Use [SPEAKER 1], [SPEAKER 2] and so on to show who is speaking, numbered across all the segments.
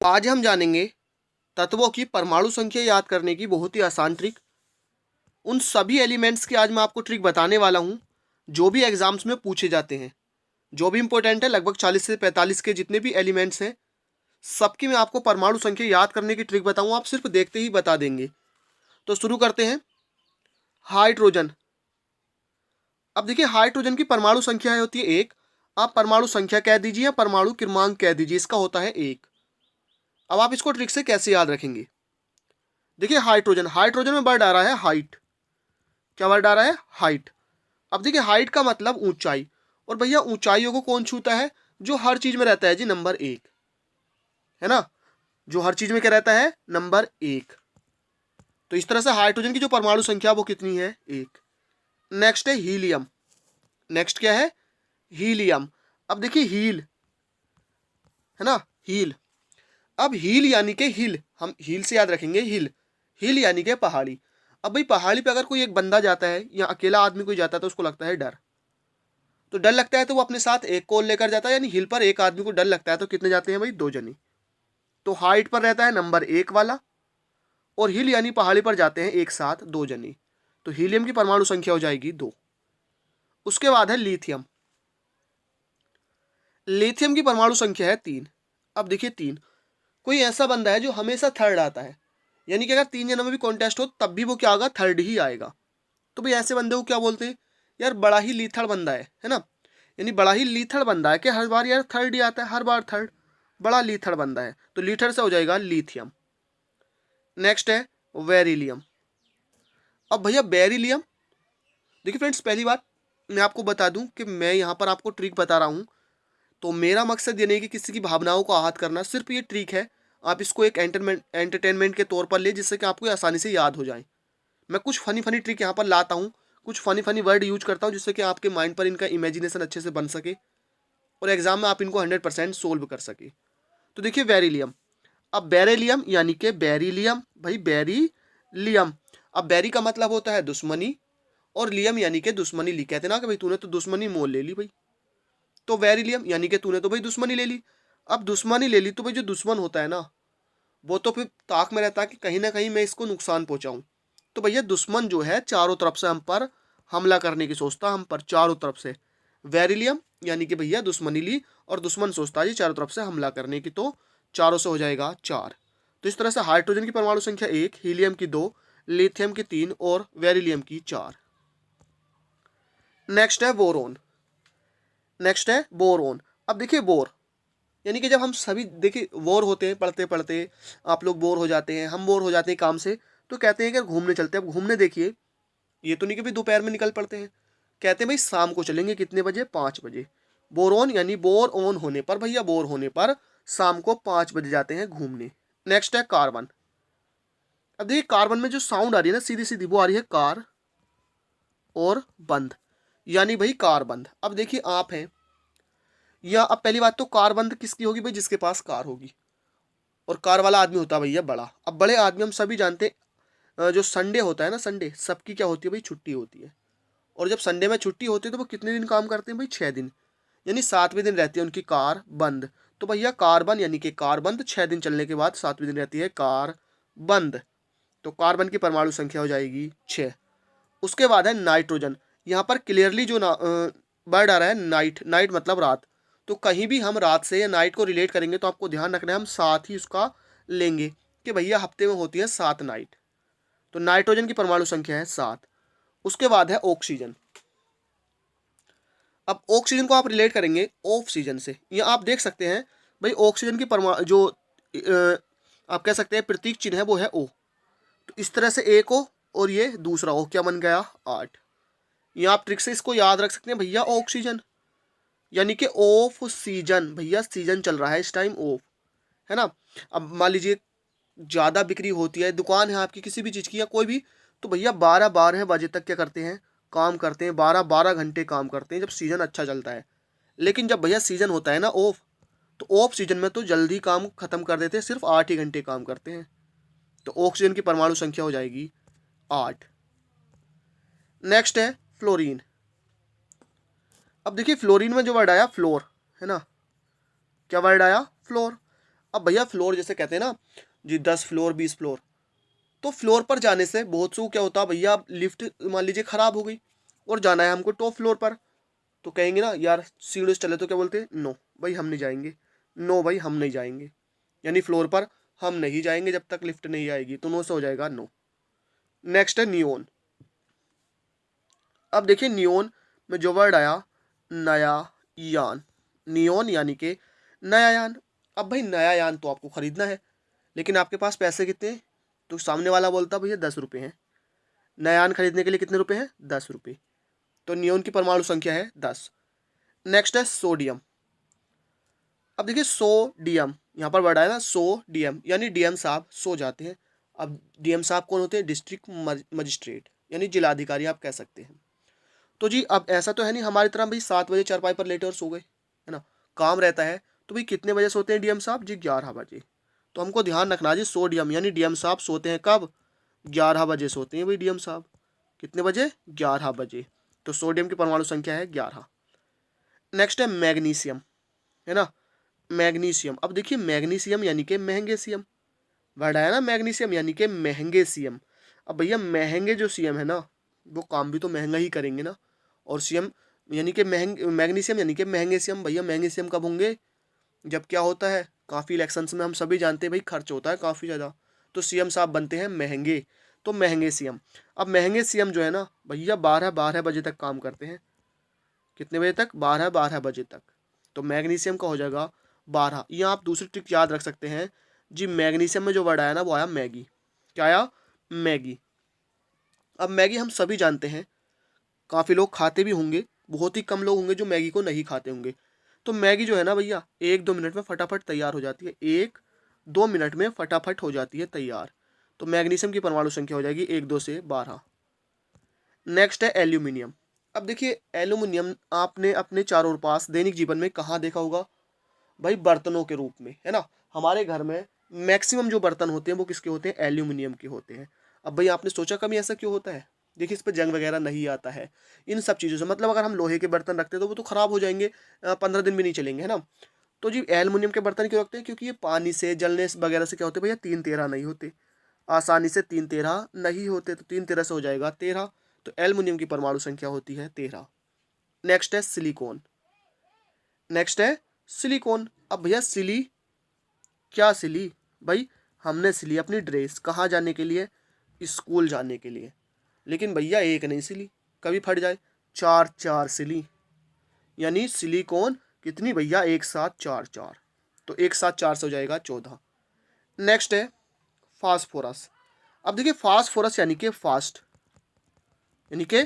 [SPEAKER 1] आज हम जानेंगे तत्वों की परमाणु संख्या याद करने की बहुत ही आसान ट्रिक। उन सभी एलिमेंट्स की आज मैं आपको ट्रिक बताने वाला हूँ जो भी एग्जाम्स में पूछे जाते हैं, जो भी इंपॉर्टेंट है। लगभग 40 से 45 के जितने भी एलिमेंट्स हैं, सबकी मैं आपको परमाणु संख्या याद करने की ट्रिक बताऊँ, आप सिर्फ देखते ही बता देंगे। तो शुरू करते हैं। हाइड्रोजन। अब देखिए, हाइड्रोजन की परमाणु संख्या होती है 1। आप परमाणु संख्या कह दीजिए या परमाणु क्रमांक कह दीजिए, इसका होता है 1। अब आप इसको ट्रिक से कैसे याद रखेंगे? देखिए, हाइड्रोजन, हाइड्रोजन में वर्ड आ रहा है हाइट। क्या वर्ड आ रहा है? हाइट। अब देखिए, हाइट का मतलब ऊंचाई, और भैया ऊंचाइयों को कौन छूता है? जो हर चीज में रहता है जी, नंबर 1, है ना। जो हर चीज में क्या रहता है? नंबर 1। तो इस तरह से हाइड्रोजन की जो परमाणु संख्या वो कितनी है? 1। नेक्स्ट है हीलियम। नेक्स्ट क्या है? हीलियम। अब देखिए, हील है ना, हील। अब हील यानी के हिल, हम हील से याद रखेंगे। हिल, हिल यानी के पहाड़ी। अब भाई, पहाड़ी पे अगर कोई एक बंदा जाता है या अकेला आदमी कोई जाता है तो उसको लगता है डर। तो डर लगता है तो वो अपने साथ एक को लेकर जाता है, यानी हिल पर एक आदमी को डर लगता है तो कितने जाते हैं भाई? 2 जने। तो हाइट पर रहता है नंबर 1 वाला, और हिल यानी पहाड़ी पर जाते हैं एक साथ 2 जने। तो हीलियम की परमाणु संख्या हो जाएगी 2। उसके बाद है लिथियम। लिथियम की परमाणु संख्या है 3। अब देखिए, 3, कोई ऐसा बंदा है जो हमेशा थर्ड आता है, यानी कि अगर 3 जनों में भी कॉन्टेस्ट हो तब भी वो क्या होगा? थर्ड ही आएगा। तो भाई ऐसे बंदे को क्या बोलते हैं? यार बड़ा ही लीथड़ बंदा है ना। यानी बड़ा ही लीथड़ बंदा है कि हर बार यार थर्ड ही आता है, हर बार थर्ड। बड़ा लीथड़ बंदा है, तो लीथड़ से हो जाएगा लिथियम। नेक्स्ट है बेरिलियम। अब भैया बेरिलियम, देखिए फ्रेंड्स, पहली बात मैं आपको बता दूं कि मैं यहाँ पर आपको ट्रिक बता रहा हूँ, तो मेरा मकसद ये नहीं कि किसी की भावनाओं को आहत करना, सिर्फ ये ट्रिक है। आप इसको एक एंटरटेनमेंट के तौर पर ले, जिससे कि आपको आसानी से याद हो जाए। मैं कुछ फनी फनी ट्रिक यहाँ पर लाता हूँ, कुछ फनी फनी वर्ड यूज करता हूँ, जिससे कि आपके माइंड पर इनका इमेजिनेशन अच्छे से बन सके और एग्जाम में आप इनको 100% सोल्व कर सके। तो देखिए, बेरिलियम। अब बेरिलियम यानी कि बेरिलियम, भाई बेरिलियम। अब बेरी का मतलब होता है दुश्मनी, और लियम यानी कि दुश्मनी ली। कहते ना कि भाई तूने तो दुश्मनी मोल ले ली भाई। तो बेरिलियम यानी कि तूने तो भाई दुश्मनी ले ली। अब दुश्मनी ले ली तो भाई जो दुश्मन होता है ना, वो तो फिर ताक में रहता है कि कहीं ना कहीं मैं इसको नुकसान पहुंचाऊं। तो भैया दुश्मन जो है चारों तरफ से हम पर हमला करने की सोचता, हम पर चारों तरफ से। वेरिलियम यानी कि भैया दुश्मनी ली, और दुश्मन सोचता है जी चारों तरफ से हमला करने की, तो चारों से हो जाएगा 4। तो इस तरह से हाइड्रोजन की परमाणु संख्या 1, हीलियम की 2, लिथियम की 3 और वेरिलियम की 4। नेक्स्ट है बोरोन। नेक्स्ट है बोरोन। अब देखिए, बोर यानी कि जब हम सभी देखिए बोर होते हैं पढ़ते पढ़ते, आप लोग बोर हो जाते हैं, हम बोर हो जाते हैं काम से, तो कहते हैं कि घूमने चलते हैं। अब घूमने देखिए, ये तो नहीं कि भाई दोपहर में निकल पड़ते हैं, कहते हैं भाई शाम को चलेंगे। कितने बजे? 5 बजे। बोर ऑन यानी बोर ऑन होने पर, भैया बोर होने पर शाम को 5 बजे जाते हैं घूमने। नेक्स्ट है कार्बन। अब देखिए, कार्बन में जो साउंड आ रही है ना सीधी सीधी, वो आ रही है कार और बंद, यानी भाई कार बंद। अब देखिए, आप हैं, या अब पहली बात तो कार बंद किसकी होगी भाई? जिसके पास कार होगी, और कार वाला आदमी होता है भैया बड़ा। अब बड़े आदमी हम सभी जानते हैं, जो संडे होता है ना, संडे सबकी क्या होती है भाई? छुट्टी होती है। और जब संडे में छुट्टी होती है तो वो कितने दिन काम करते हैं भाई? 6 दिन। यानी 7वें दिन रहती है उनकी कार बंद। तो भैया कार्बन यानी कि कार बंद, 6 दिन चलने के बाद 7वें दिन रहती है कार बंद। तो कार्बन की परमाणु संख्या हो जाएगी 6। उसके बाद है नाइट्रोजन। यहाँ पर क्लियरली जो वर्ड आ रहा है नाइट, नाइट मतलब रात। तो कहीं भी हम रात से या नाइट को रिलेट करेंगे तो आपको ध्यान रखना है, हम साथ ही उसका लेंगे कि भैया हफ्ते में होती है 7 नाइट। तो नाइट्रोजन की परमाणु संख्या है 7। उसके बाद है ऑक्सीजन। अब ऑक्सीजन को आप रिलेट करेंगे ऑक्सीजन से, या आप देख सकते हैं भाई ऑक्सीजन की जो आप कह सकते हैं प्रतीक चिन्ह है वो है ओ। तो इस तरह से एक ओ और ये दूसरा ओ, क्या बन गया? 8। या आप ट्रिक से इसको याद रख सकते हैं भैया ऑक्सीजन यानी कि ऑफ सीजन, भैया सीजन चल रहा है इस टाइम, ऑफ, है ना। अब मान लीजिए ज़्यादा बिक्री होती है, दुकान है आपकी किसी भी चीज़ की या कोई भी, तो भैया 12-12 बजे तक क्या करते हैं? काम करते हैं, 12-12 घंटे काम करते हैं जब सीज़न अच्छा चलता है। लेकिन जब भैया सीज़न होता है ना ऑफ, तो ऑफ सीजन में तो जल्दी काम खत्म कर देते हैं, सिर्फ 8 ही घंटे काम करते हैं। तो ऑक्सीजन की परमाणु संख्या हो जाएगी 8। नेक्स्ट है फ्लोरीन। अब देखिए, फ्लोरीन में जो वर्ड आया फ्लोर, है ना। क्या वर्ड आया? फ्लोर। अब भैया फ्लोर जैसे कहते हैं ना जी, 10 फ्लोर 20 फ्लोर, तो फ्लोर पर जाने से बहुत से को क्या होता है भैया, लिफ्ट मान लीजिए खराब हो गई और जाना है हमको टॉप फ्लोर पर, तो कहेंगे ना यार सीढ़ी से चले, तो क्या बोलते हैं, नो भाई हम नहीं जाएंगे, नो भाई हम नहीं जाएंगे, यानी फ्लोर पर हम नहीं जाएंगे जब तक लिफ्ट नहीं आएगी, तो नो से हो जाएगा नो। नेक्स्ट है नियोन। अब देखिए नियोन में जो वर्ड आया, नया यान, नियोन यानी कि नया यान। अब भाई नया यान तो आपको खरीदना है, लेकिन आपके पास पैसे कितने हैं, तो सामने वाला बोलता भैया 10 रुपये हैं, नया यान खरीदने के लिए कितने रुपए हैं, 10 रुपये, तो नियोन की परमाणु संख्या है 10। नेक्स्ट है सोडियम। अब देखिए सोडियम, यहाँ पर वर्ड आया ना सोडियम, यानी डीएम साहब सो जाते हैं। अब डीएम साहब कौन होते हैं, डिस्ट्रिक्ट मजिस्ट्रेट, यानी जिलाधिकारी आप कह सकते हैं। तो जी अब ऐसा तो है नहीं हमारी तरह भाई 7 बजे चारपाई पर लेटे और सो गए, है ना, काम रहता है। तो भाई कितने बजे सोते हैं डीएम साहब जी, 11 बजे। तो हमको ध्यान रखना जी, सोडियम यानी डीएम साहब सोते हैं कब, 11 बजे सोते हैं भाई डीएम साहब। कितने बजे, 11 बजे। तो सोडियम की परमाणु संख्या है 11। नेक्स्ट है मैग्नीशियम, है ना, मैग्नीशियम। अब देखिए मैग्नीशियम यानी कि महंगेशियम, वर्ड आया ना मैग्नीशियम यानी कि महंगेशियम। अब भैया महंगे जो सीएम है ना, वो काम भी तो महंगा ही करेंगे ना, और सीएम यानी कि मैग्नीशियम यानी कि महंगेशियम। भैया महंगेशियम कब होंगे, जब क्या होता है, काफ़ी इलेक्शंस में हम सभी जानते हैं भाई खर्च होता है काफ़ी ज़्यादा, तो सीएम साहब बनते हैं महंगे, तो महंगे सीएम। अब महंगे सीएम जो है ना भैया 12 बजे तक काम करते हैं। कितने बजे तक, 12 बजे तक। तो मैग्नीशियम का हो जाएगा 12। यहाँ आप दूसरी ट्रिक याद रख सकते हैं जी, मैग्नीशियम में जो वर्ड आया ना वो आया मैगी। क्या आया, मैगी। अब मैगी हम सभी जानते हैं, काफ़ी लोग खाते भी होंगे, बहुत ही कम लोग होंगे जो मैगी को नहीं खाते होंगे। तो मैगी जो है ना भैया 1-2 मिनट में फटाफट तैयार हो जाती है, 1-2 मिनट में फटाफट हो जाती है तैयार। तो मैग्नीशियम की परमाणु संख्या हो जाएगी 1 2 से 12। नेक्स्ट है एल्यूमिनियम। अब देखिए एल्यूमिनियम आपने अपने चारों पास दैनिक जीवन में कहाँ देखा होगा, भाई बर्तनों के रूप में, है ना। हमारे घर में मैक्सिमम जो बर्तन होते हैं वो किसके होते हैं, एल्यूमिनियम के होते हैं। अब भाई आपने सोचा कभी ऐसा क्यों होता है, देखिए इस पर जंग वगैरह नहीं आता है इन सब चीज़ों से, मतलब अगर हम लोहे के बर्तन रखते हैं तो वो तो ख़राब हो जाएंगे, 15 दिन भी नहीं चलेंगे, है ना। तो जी एल्यूमिनियम के बर्तन क्यों रखते हैं, क्योंकि ये पानी से जलने वगैरह से क्या होते हैं भैया, 3 तेरह नहीं होते, आसानी से 3 तेरह नहीं होते, तो 3 तेरह से हो जाएगा 13। तो एल्यूमिनियम की परमाणु संख्या होती है 13। नेक्स्ट है सिलिकॉन। नेक्स्ट है सिलिकॉन। अब भैया सिली, क्या सिली, भाई हमने सिली अपनी ड्रेस कहाँ जाने के लिए, स्कूल जाने के लिए। लेकिन भैया एक नहीं सिली, कभी फट जाए, चार चार सिली, यानी सिलिकॉन कितनी भैया, एक साथ चार चार, तो एक साथ 4 से हो जाएगा 14। नेक्स्ट है फास्फोरस। अब देखिए फास्फोरस यानी कि फास्ट, यानी कि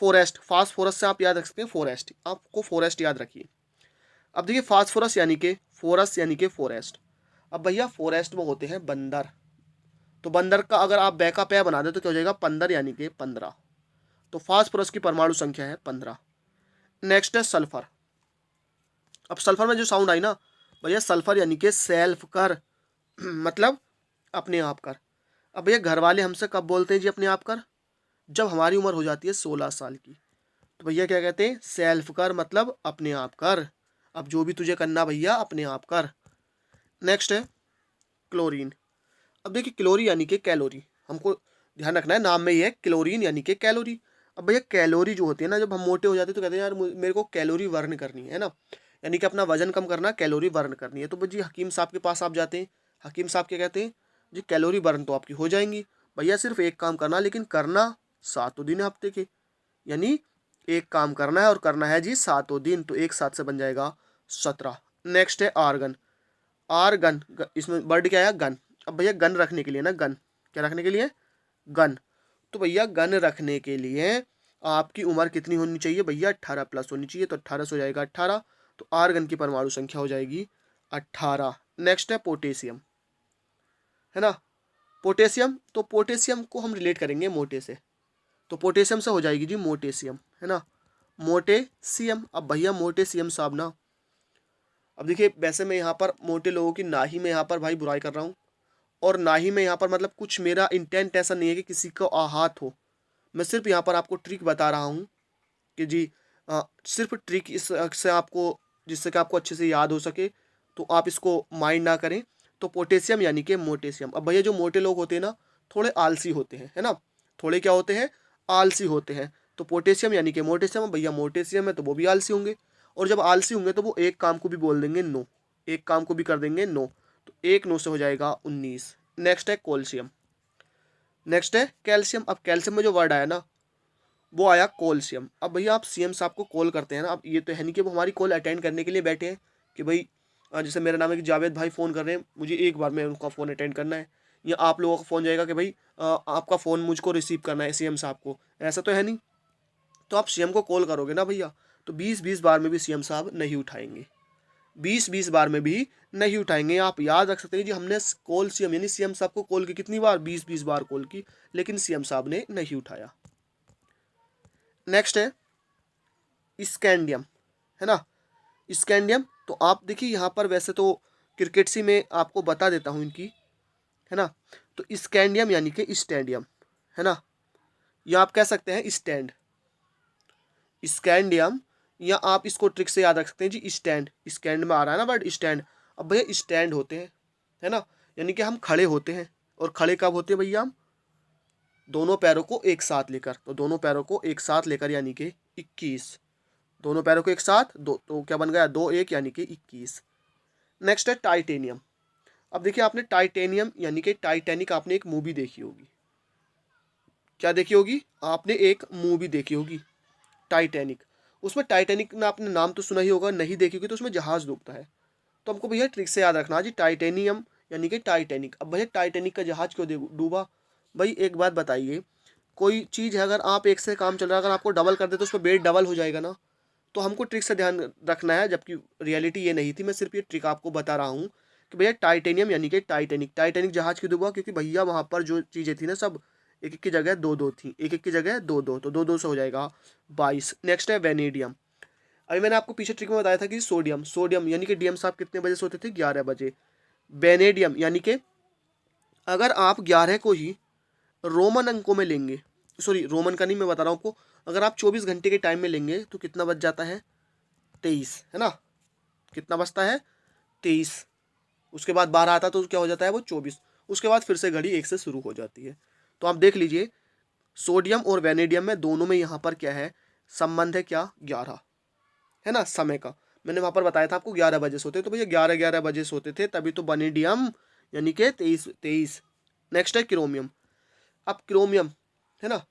[SPEAKER 1] फॉरेस्ट, फास्फोरस से आप याद रख सकते हैं फॉरेस्ट, आपको फॉरेस्ट याद रखिए। अब देखिए फास्फोरस यानी कि फोरस यानी कि फॉरेस्ट। अब भैया फॉरेस्ट में होते हैं बंदर, तो बंदर का अगर आप बै का पै बना दे तो क्या हो जाएगा, 15 यानी कि 15। तो फास्फोरस की परमाणु संख्या है 15। नेक्स्ट है सल्फर। अब सल्फर में जो साउंड आई ना भैया, सल्फर यानी कि सेल्फ कर मतलब अपने आप कर। अब भैया घर वाले हमसे कब बोलते हैं जी अपने आप कर, जब हमारी उम्र हो जाती है 16 साल की, तो भैया क्या कहते हैं, सेल्फ कर मतलब अपने आप कर, अब जो भी तुझे करना भैया अपने आप कर। नेक्स्ट है क्लोरीन। अब देखिए क्लोरी यानी कि कैलोरी, हमको ध्यान रखना है नाम में ही है क्लोरीन यानी कि कैलोरी। अब भैया कैलोरी जो होती है ना, जब हम मोटे हो जाते हैं तो कहते हैं यार मेरे को कैलोरी बर्न करनी है ना, यानी कि अपना वजन कम करना, कैलोरी बर्न करनी है। तो जी हकीम साहब के पास आप जाते हैं, हकीम साहब क्या कहते हैं जी, कैलोरी बर्न तो आपकी हो जाएंगी भैया, सिर्फ एक काम करना, लेकिन करना 7 दिन हफ्ते के, यानी एक काम करना है और करना है जी 7 दिन, तो एक साथ से बन जाएगा 17। नेक्स्ट है आर्गन। आर्गन, इसमें वर्ड क्या आया, गन। अब भैया गन रखने के लिए ना, गन क्या रखने के लिए, गन। तो भैया गन रखने के लिए आपकी उम्र कितनी होनी चाहिए भैया, 18+ होनी चाहिए, तो 18 से हो जाएगा 18। तो आर्गन की परमाणु संख्या हो जाएगी 18। नेक्स्ट है पोटेशियम, है ना, पोटेशियम। तो पोटेशियम को हम रिलेट करेंगे मोटे से, तो पोटेशियम से हो जाएगी जी मोटेशियम, है ना, मोटेशियम। अब भैया मोटेशियम साहब ना, अब देखिए वैसे मैं यहाँ पर मोटे लोगों की ना ही मैं यहाँ पर भाई बुराई कर रहा हूँ, और ना ही मैं यहाँ पर मतलब कुछ मेरा इंटेंट ऐसा नहीं है कि किसी को आहत हो, मैं सिर्फ यहाँ पर आपको ट्रिक बता रहा हूँ कि जी सिर्फ ट्रिक इस से आपको, जिससे कि आपको अच्छे से याद हो सके, तो आप इसको माइंड ना करें। तो पोटेशियम यानी कि मोटेशियम। अब भैया जो मोटे लोग होते हैं ना, थोड़े आलसी होते हैं, है ना, थोड़े क्या होते हैं, आलसी होते हैं। तो पोटेशियम यानी कि मोटेशियम, भैया मोटेशियम है तो वो भी आलसी होंगे, और जब आलसी होंगे तो वो एक काम को भी बोल देंगे नो, एक काम को भी कर देंगे नो। तो एक नो से हो जाएगा 19। नेक्स्ट है कैल्शियम, नेक्स्ट है कैल्शियम। अब कैल्शियम में जो वर्ड आया ना, वो आया कोलशियम। अब भैया आप सीएम साहब को कॉल करते हैं ना, अब ये तो है नहीं कि वो हमारी कॉल अटेंड करने के लिए बैठे हैं कि भाई जैसे मेरा नाम है कि जावेद भाई फ़ोन कर रहे हैं, मुझे एक बार में उनका फ़ोन अटेंड करना है, या आप लोगों का फ़ोन जाएगा कि भाई आपका फ़ोन मुझको रिसीव करना है सीएम साहब को, ऐसा तो है नहीं। तो आप सीएम को कॉल करोगे ना भैया, तो 20-20 बार में भी सीएम साहब नहीं उठाएंगे, 20-20 बार में भी नहीं उठाएंगे। आप याद रख सकते हैं जी, हमने कॉल सीएम यानी सीएम साहब को कॉल की कितनी बार, 20-20 बार कॉल की, लेकिन सीएम साहब ने नहीं उठाया। नेक्स्ट है स्कैंडियम, है ना, स्कैंडियम। तो आप देखिए यहाँ पर वैसे तो क्रिकेट सी में आपको बता देता हूँ इनकी, है ना। तो स्कैंडियम यानी कि स्टैंडियम, है ना, या आप कह सकते हैं स्टैंड, स्कैंडियम, या आप इसको ट्रिक से याद रख सकते हैं जी स्टैंड, स्कैंड में आ रहा है ना वर्ड स्टैंड। अब भैया स्टैंड होते हैं, है ना, यानी कि हम खड़े होते हैं, और खड़े कब होते हैं भैया, हम दोनों पैरों को एक साथ लेकर, तो दोनों पैरों को एक साथ लेकर यानी कि 21, दोनों पैरों को एक साथ दो, तो क्या बन गया 2 1 यानी कि 21। नेक्स्ट है टाइटेनियम। अब देखिए आपने टाइटेनियम यानी कि टाइटैनिक, आपने एक मूवी देखी होगी, क्या देखी होगी, आपने एक मूवी देखी होगी टाइटैनिक। उसमें टाइटैनिक ना आपने नाम तो सुना ही होगा, नहीं देखी होगी तो उसमें जहाज डूबता है। तो हमको भैया ट्रिक से याद रखना जी टाइटेनियम यानी कि टाइटैनिक। अब भैया टाइटैनिक का जहाज क्यों डूबा, भाई एक बात बताइए, कोई चीज़ है अगर आप एक से काम चल रहा है, अगर आपको डबल कर दे तो उस पर वेट डबल हो जाएगा ना। तो हमको ट्रिक से ध्यान रखना है, जबकि रियलिटी ये नहीं थी, मैं सिर्फ ये ट्रिक आपको बता रहा हूँ कि भैया टाइटेनियम यानी कि टाइटैनिक, टाइटैनिक जहाज क्यों डूबा, क्योंकि भैया वहाँ पर जो चीज़ें थी ना सब एक एक की जगह दो दो थी, एक एक की जगह दो दो, तो दो दो से हो जाएगा 22। नेक्स्ट है वेनेडियम। अभी मैंने आपको पीछे ट्रिक में बताया था कि सोडियम, सोडियम यानी कि डीएम साहब कितने बजे सोते थे, 11 बजे। वेनेडियम यानी कि अगर आप 11 को ही रोमन अंकों में लेंगे, सॉरी रोमन का नहीं मैं बता रहा हूँ आपको, अगर आप 24 घंटे के टाइम में लेंगे तो कितना बच जाता है, 23, है ना, कितना बचता है 23। उसके बाद 12 आता तो क्या हो जाता है वो 24, उसके बाद फिर से घड़ी 1 से शुरू हो जाती है। तो आप देख लीजिए सोडियम और वेनेडियम में दोनों में यहाँ पर क्या है, संबंध है क्या, 11, है ना, समय का। मैंने वहाँ पर बताया था आपको 11 बजे सोते, तो भैया 11-11 बजे सोते थे, तभी तो वेनेडियम यानी कि 23। नेक्स्ट है क्रोमियम। अब क्रोमियम, है ना,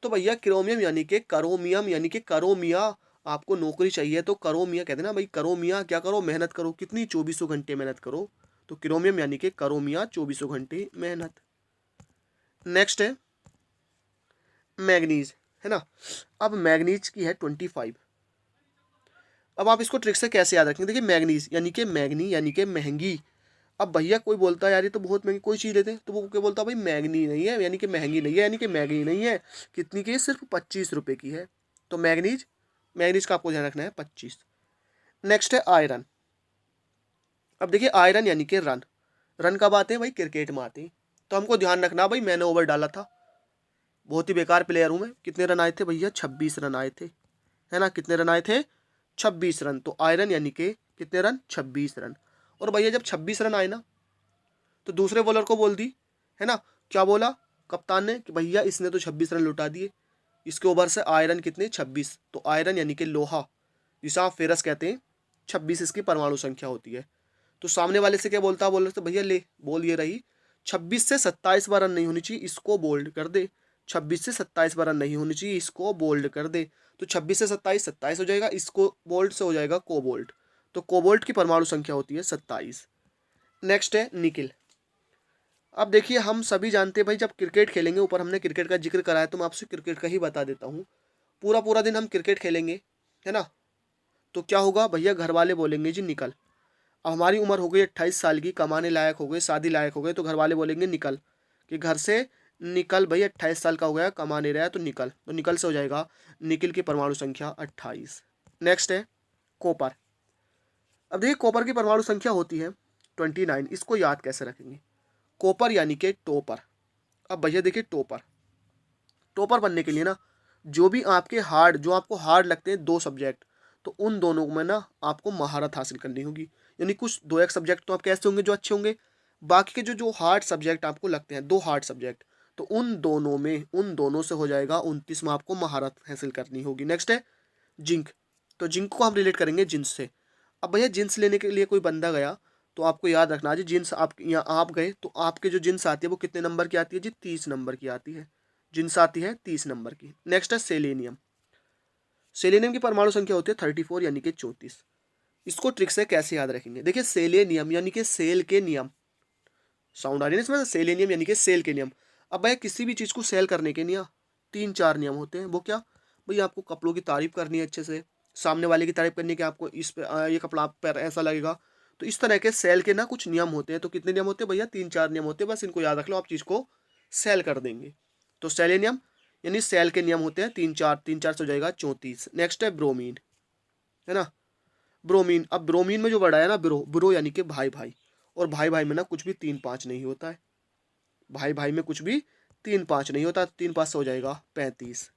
[SPEAKER 1] तो भैया क्रोमियम यानी कि करोमियम यानी कि करोमिया, आपको नौकरी चाहिए तो करोमिया कहते हैं ना भाई, करोमिया क्या करो, मेहनत करो, कितनी 2400 घंटे मेहनत करो। तो क्रोमियम यानी कि करोमिया 2400 घंटे मेहनत। नेक्स्ट है मैग्नीज, है ना। अब मैग्नीज की है 25। अब आप इसको ट्रिक से कैसे याद रखेंगे, देखिए मैग्नीज यानी कि मैग्नी यानी कि महंगी। अब भैया कोई बोलता है यार ये तो बहुत महंगी, कोई चीज़ लेते हैं तो वो क्या बोलता है, भाई मैग्नी नहीं है यानी कि महंगी नहीं है, यानी कि महंगी नहीं है, कितनी की है, सिर्फ 25 रुपये की है। तो मैग्नीज, मैग्नीज का आपको ध्यान रखना है 25। नेक्स्ट है आयरन। अब देखिए आयरन यानी कि रन, रन कब आते हैं भाई, क्रिकेट में आते हैं। तो हमको ध्यान रखना भाई, मैंने ओवर डाला था, बहुत ही बेकार प्लेयर हूँ मैं। कितने रन आए थे भैया, 26 रन आए थे, है ना, कितने रन आए थे, 26 रन। तो आयरन यानी कि कितने रन, 26 रन। और भैया जब 26 रन आए ना, तो दूसरे बॉलर को बोल दी, है ना, क्या बोला कप्तान ने कि भैया इसने तो 26 रन लुटा दिए, इसके ओवर से आयरन कितने, 26। तो आयरन यानी कि लोहा, जिसे आप फेरस कहते हैं, 26 इसकी परमाणु संख्या होती है। तो सामने वाले से क्या बोलता, बोल रहे थे भैया ले बोल ये रही, 26 से 27 बार रन नहीं होनी चाहिए, इसको बोल्ड कर दे, 26 से 27 बार रन नहीं होनी चाहिए, इसको बोल्ड कर दे। तो 26 से 27 27 हो जाएगा, इसको बोल्ड से हो जाएगा कोबोल्ट। तो कोबोल्ट की परमाणु संख्या होती है 27। नेक्स्ट है निकिल। अब देखिए हम सभी जानते हैं भाई, जब क्रिकेट खेलेंगे, ऊपर हमने क्रिकेट का जिक्र करा है तो मैं आपसे क्रिकेट का ही बता देता हूँ। पूरा पूरा दिन हम क्रिकेट खेलेंगे, है ना, तो क्या होगा भैया, घर वाले बोलेंगे जी निकल। अब हमारी उम्र हो गई 28 साल की, कमाने लायक हो गए, शादी लायक हो गए, तो घर वाले बोलेंगे निकल, कि घर से निकल भाई, 28 साल का हो गया, कमा नहीं रहा है तो निकल। तो निकल से हो जाएगा निकिल की परमाणु संख्या 28। नेक्स्ट है कॉपर। अब देखिए कॉपर की परमाणु संख्या होती है 29, इसको याद कैसे रखेंगे, कॉपर यानी कि टॉपर। अब भैया देखिए टॉपर, टॉपर बनने के लिए ना, जो भी आपके हार्ड, जो आपको हार्ड लगते हैं 2 सब्जेक्ट, तो उन दोनों में ना आपको महारत हासिल करनी होगी। यानी कुछ 2 एक सब्जेक्ट तो आप कैसे होंगे जो अच्छे होंगे, बाकी के जो जो हार्ड सब्जेक्ट आपको लगते हैं, 2 हार्ड सब्जेक्ट, तो उन दोनों से हो जाएगा 29 में आपको महारत हासिल करनी होगी। नेक्स्ट है जिंक। तो जिंक को हम रिलेट करेंगे जिन्स से। अब भैया जिन्स लेने के लिए कोई बंदा गया तो आपको याद रखना जी, जिन्स आप यहाँ आप गए तो आपके जो जिन्स आती है वो कितने नंबर की आती है जी, 30 नंबर की आती है। जिन्स आती है 30 नंबर की। नेक्स्ट है सेलेनियम। सेलेनियम की परमाणु संख्या होती है 34 यानी कि 34। इसको ट्रिक से कैसे याद रखेंगे, देखिए सेलेनियम यानी कि सेल के नियम, साउंड आ रही है इसमें, सेलेनियम यानी कि सेल के नियम। अब भाई किसी भी चीज़ को सेल करने के नियम 3-4 नियम होते हैं। वो क्या भाई, आपको कपड़ों की तारीफ करनी है अच्छे से, सामने वाले की तारीफ करनी है कि आपको इस पे ये कपड़ा आप पर ऐसा लगेगा। तो इस तरह के सेल के ना कुछ नियम होते हैं। तो कितने नियम होते हैं भैया, 3-4 नियम होते हैं, बस इनको याद रख लो, आप चीज़ को सेल कर देंगे। तो सेलेनियम यानी सेल के नियम होते हैं 3-4 से हो जाएगा 34। नेक्स्ट है ब्रोमीन, है ना, ब्रोमीन। अब ब्रोमीन में जो वर्ड आया ना ब्रो, ब्रो यानी कि भाई भाई, और भाई भाई में ना कुछ भी 3-5 नहीं होता है, भाई भाई में कुछ भी 3-5 नहीं होता, 3-5 से हो जाएगा 35।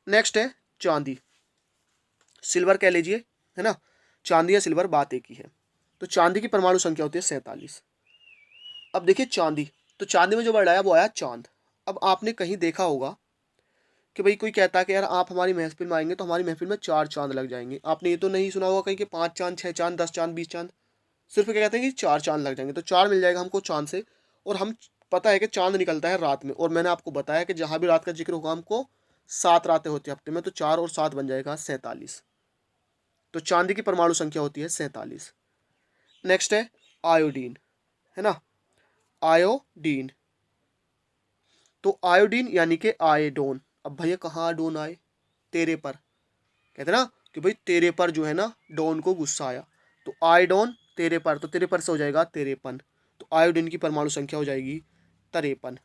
[SPEAKER 1] नेक्स्ट है चांदी, सिल्वर कह लीजिए, है ना, चांदी या सिल्वर बात एक ही है। तो चांदी की परमाणु संख्या होती है 47। अब देखिए चांदी, तो चांदी में जो वर्ड आया वो आया चांद। अब आपने कहीं देखा होगा कि भाई कोई कहता है कि यार आप हमारी महफिल में आएंगे तो हमारी महफिल में 4 चांद लग जाएंगे। आपने ये तो नहीं सुना होगा कहीं कि 5 चांद, 6 चांद, 10 चांद, 20 चांद, सिर्फ क्या कहते हैं कि 4 चांद लग जाएंगे। तो 4 मिल जाएगा हमको चांद से। और हम पता है कि चांद निकलता है रात में, और मैंने आपको बताया कि जहाँ भी रात का जिक्र होगा हमको 7 रातें होती है हफ्ते में, तो 4 और 7 बन जाएगा 47। तो चांदी की परमाणु संख्या होती है 47। नेक्स्ट है आयोडीन, है ना, आयोडीन। तो आयोडीन यानी कि आएडोन। अब भैया कहाँ डोन आए, तेरे पर, कहते ना कि भाई तेरे पर जो है ना डॉन को गुस्सा आया, तो आयोडोन तेरे पर, तो तेरे पर से हो जाएगा 53। तो आयोडीन की परमाणु संख्या हो जाएगी 53।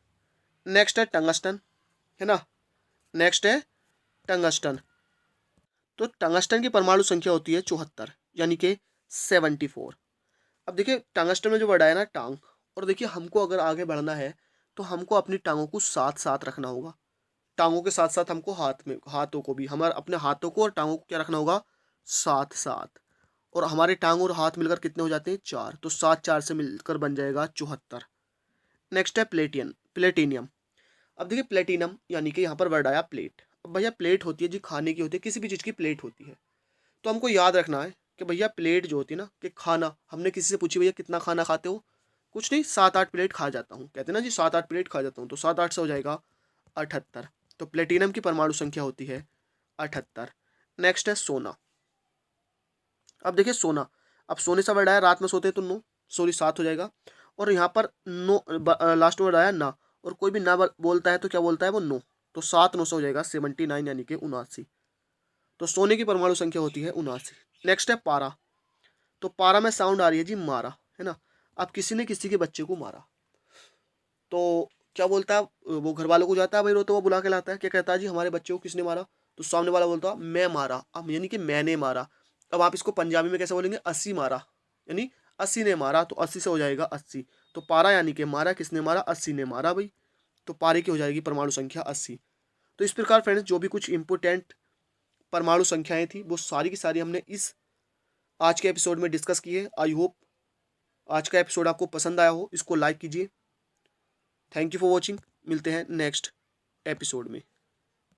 [SPEAKER 1] नेक्स्ट है टंगस्टन, है ना, नेक्स्ट है टंगस्टन। तो टंगस्टन की परमाणु संख्या होती है 74 यानी कि 74। अब देखिए टंगस्टन में जो वर्ड आया ना टांग, और देखिए हमको अगर आगे बढ़ना है तो हमको अपनी टांगों को साथ साथ रखना होगा। टांगों के साथ साथ हमको हाथों को भी, हमारे अपने हाथों को और टांगों को क्या रखना होगा, साथ साथ। और हमारे टांग और हाथ मिलकर कितने हो जाते हैं, 4, तो 7-4 से मिलकर बन जाएगा 74। नेक्स्ट है प्लेटिनियम। अब देखिए प्लेटिनम यानी कि यहाँ पर वर्ड आया प्लेट। अब भैया प्लेट होती है जी, खाने की होती है, किसी भी चीज़ की प्लेट होती है। तो हमको याद रखना है कि भैया प्लेट जो होती है ना, कि खाना, हमने किसी से पूछी भैया कितना खाना खाते हो, कुछ नहीं 7-8 प्लेट खा जाता हूँ, कहते हैं ना जी 7-8 प्लेट खा जाता हूँ, तो 7-8 से हो जाएगा 78। तो प्लेटिनम की परमाणु संख्या होती है 78। नेक्स्ट है सोना। अब देखिए सोना, अब सोने से वर्ड आया रात में सोते हैं तो 9, सॉरी 7 हो जाएगा। और यहाँ पर नो लास्ट वर्ड आया ना, और कोई भी ना बोलता है तो क्या बोलता है वो, 9। तो 7 9 से हो जाएगा 79 यानी कि 79। तो सोने की परमाणु संख्या होती है 79। नेक्स्ट है पारा। तो पारा में साउंड आ रही है जी मारा, है ना। अब किसी ने किसी के बच्चे को मारा तो क्या बोलता है, वो घर वालों को जाता है भाई रोते हुआ बुला के लाता है, क्या कहता है जी हमारे बच्चे को किसने मारा, तो सामने वाला बोलता है मैं मारा, अब यानी कि मैंने मारा। अब आप इसको पंजाबी में कैसे बोलेंगे, 80 मारा, यानी 80 ने मारा, तो 80 से हो जाएगा 80। तो पारा यानी कि मारा, किसने मारा, 80 ने मारा भाई। तो पारे की हो जाएगी परमाणु संख्या 80। तो इस प्रकार फ्रेंड्स जो भी कुछ इंपोर्टेंट परमाणु संख्याएं थी वो सारी की सारी हमने इस आज के एपिसोड में डिस्कस की है। आई होप आज का एपिसोड आपको पसंद आया हो, इसको लाइक कीजिए। थैंक यू फॉर वॉचिंग, मिलते हैं नेक्स्ट एपिसोड में।